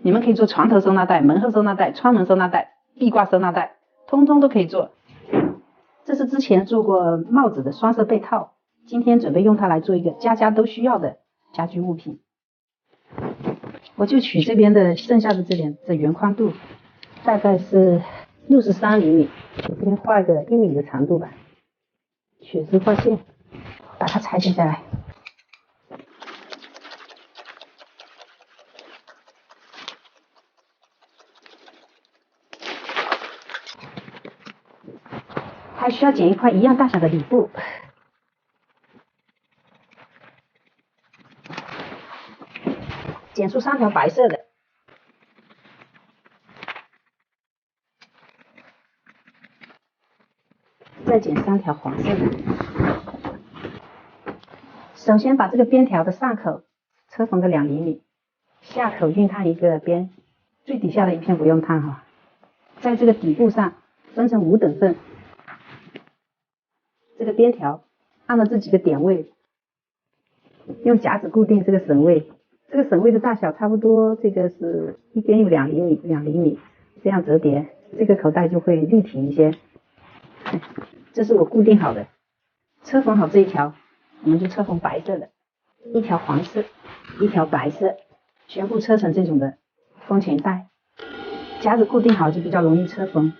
你们可以做床头收纳袋、门后收纳袋、窗门收纳袋、壁挂收纳袋，通通都可以做。这是之前做过帽子的双色被套，今天准备用它来做一个家家都需要的家居物品。我就取这边的剩下的这点的圆宽度，大概是63厘米，我这边画一个1米的长度吧，血丝画线，把它裁剪下来。还需要剪一块一样大小的里布，剪出3条白色的，再剪3条黄色的。首先把这个边条的上口车缝个2厘米，下口熨烫一个边，最底下的一片不用烫哈。在这个底部上分成5等份，这个边条按照这几个点位，用夹子固定这个绳位。这个绳位的大小差不多，这个是一边有2厘米，2厘米，这样折叠，这个口袋就会立体一些。这是我固定好的，车缝好这一条，我们就车缝白色的，一条黄色，一条白色，全部车成这种的风裙带。夹子固定好就比较容易车缝。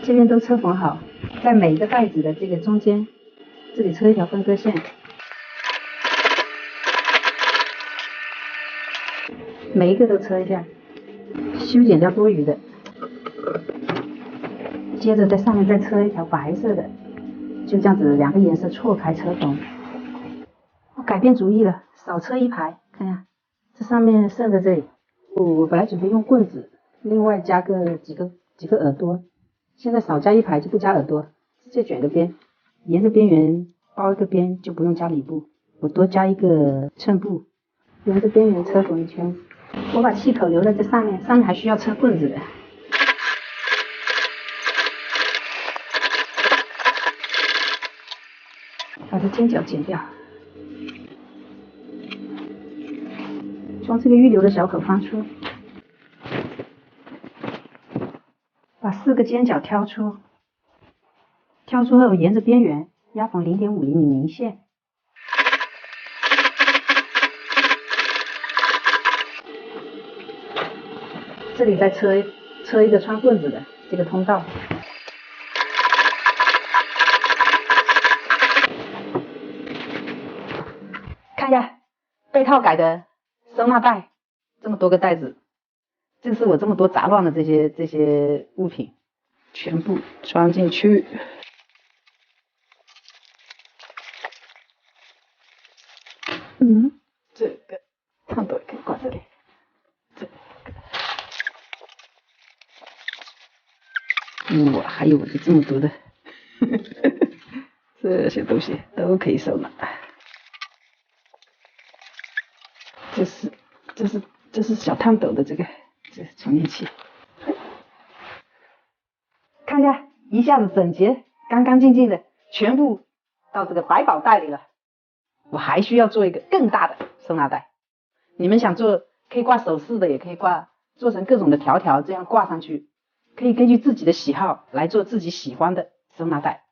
这边都车缝好，在每一个袋子的这个中间，这里车一条分割线，每一个都车一下，修剪掉多余的。接着在上面再车一条白色的，就这样子2个颜色错开车缝。我改变主意了，少车一排，看一下，这上面剩的这里，我本来准备用棍子，另外加个几个耳朵。现在少加一排就不加耳朵，直接卷个边，沿着边缘包一个边，就不用加里布。我多加一个衬布，沿着边缘车缝一圈。我把气口留在这上面，上面还需要车棍子的。把这尖角剪掉，从这个预留的小口放出。把4个尖角挑出，挑出后沿着边缘压缝0.5厘米明线。这里再车一个穿棍子的这个通道。看一下被套改的收纳袋，这么多个袋子。这是我这么多杂乱的这些物品，全部装进去。这个烫斗也可以挂这里，这个，哇，还有我这么多的，这些东西都可以收纳。这是小烫斗的这是充电器，看一下子整洁，干干净净的，全部到这个百宝袋里了。我还需要做一个更大的收纳袋，你们想做可以挂首饰的，也可以做成各种的条条，这样挂上去，可以根据自己的喜好来做自己喜欢的收纳袋。